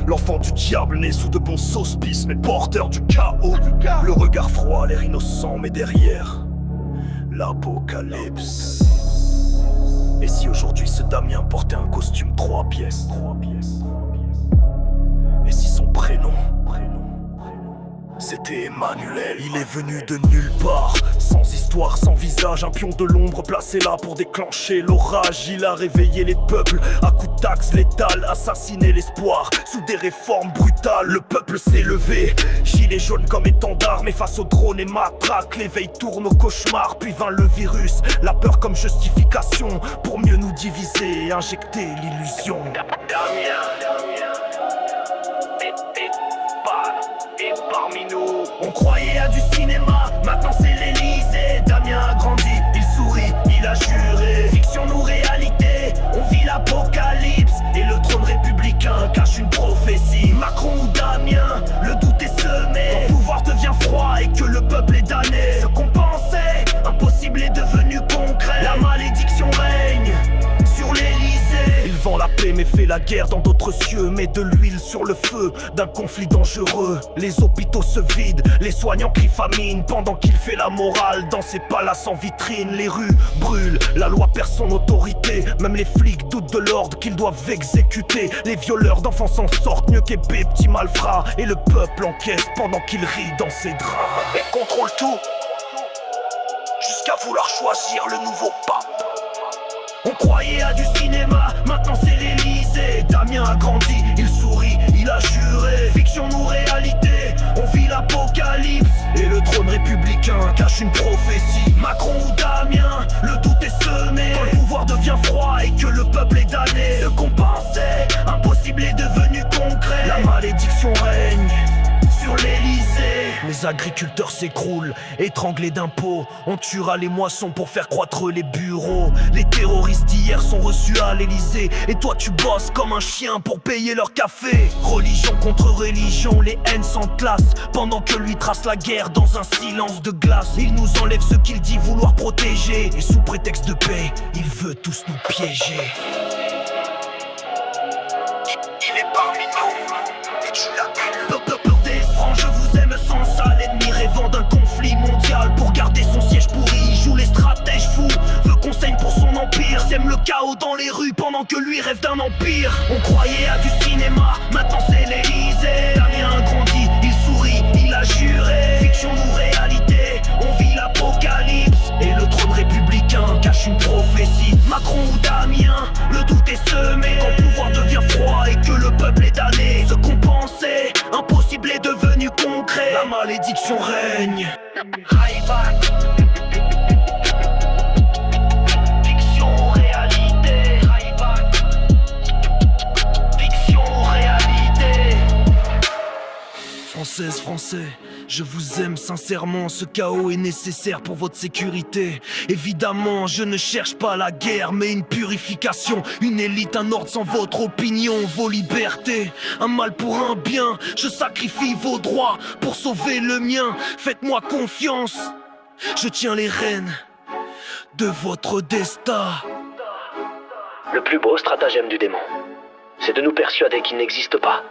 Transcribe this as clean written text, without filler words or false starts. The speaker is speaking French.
L'enfant du diable né sous de bons auspices, mais porteur du chaos. Le regard froid, l'air innocent, mais derrière l'apocalypse. Et si aujourd'hui ce Damien portait un costume 3 pièces? Et si son prénom c'était Emmanuel? Il est venu de nulle part, sans histoire, sans visage, un pion de l'ombre placé là pour déclencher l'orage. Il a réveillé les peuples à coups de taxes létales, assassiné l'espoir sous des réformes brutales. Le peuple s'est levé, gilet jaune comme étendard, mais face aux drones et matraques, l'éveil tourne au cauchemar. Puis vint le virus, la peur comme justification pour mieux nous diviser et injecter l'illusion. Damien et parmi nous, on croyait à du cinéma, maintenant c'est l'Elysée. Damien a grandi, il sourit, il a juré. Fiction ou réalité, on vit l'apocalypse. Et le trône républicain cache une prophétie. Macron ou Damien, le doute est semé. Quand le pouvoir devient froid et que le peuple est damné, ce qu'on pensait impossible est devenu concret. La malédiction règne sur l'Elysée. Il vend la paix mais fait la guerre dans d'autres cieux. Met de l'huile sur le feu d'un conflit dangereux. Les hôpitaux se vident, les soignants crient famine, pendant qu'il fait la morale dans ses palaces en vitrine. Les rues brûlent, la loi perd son autorité. Même les flics doutent de l'ordre qu'ils doivent exécuter. Les violeurs d'enfants s'en sortent mieux qu'épais petits malfrats. Et le peuple encaisse pendant qu'il rit dans ses draps. Et contrôle tout, jusqu'à vouloir choisir le nouveau pape. On croyait à du cinéma, maintenant c'est l'Elysée. Damien a grandi, il sourit, il a juré. Fiction ou réalité, on vit l'apocalypse. Et le trône républicain cache une prophétie. Macron ou Damien, le doute est semé. Quand le pouvoir devient froid et que le peuple est damné, ce qu'on pensait impossible est devenu concret. La malédiction règne sur l'Elysée. Les agriculteurs s'écroulent, étranglés d'impôts. On tuera les moissons pour faire croître les bureaux. Les terroristes d'hier sont reçus à l'Elysée. Et toi tu bosses comme un chien pour payer leur café. Religion contre religion, les haines s'enclassent, pendant que lui trace la guerre dans un silence de glace. Il nous enlève ce qu'il dit vouloir protéger, et sous prétexte de paix, il veut tous nous piéger. Il est parmi nous, et tu l'as des francs, je vous aime sans ça. L'ennemi rêvant d'un conflit mondial pour garder son siège pourri. Il joue les stratèges fous, veut qu'on saigne pour son empire. Sème le chaos dans les rues pendant que lui rêve d'un empire. On croyait à du cinéma, maintenant c'est l'Elysée. Damien a grandi, il sourit, il a juré. Fiction ou réalité, on vit l'apocalypse. Et le trône républicain cache une prophétie. Macron ou Damien, le doute est semé. Quand le pouvoir devient froid et que le peuple est damné, ce qu'on pensait impossible est devenu concret. La malédiction règne. Fiction, réalité. Fiction, réalité. Françaises, Français, je vous aime sincèrement, ce chaos est nécessaire pour votre sécurité. Évidemment, je ne cherche pas la guerre, mais une purification. Une élite, un ordre sans votre opinion, vos libertés. Un mal pour un bien, je sacrifie vos droits pour sauver le mien. Faites-moi confiance, je tiens les rênes de votre destin. Le plus beau stratagème du démon, c'est de nous persuader qu'il n'existe pas.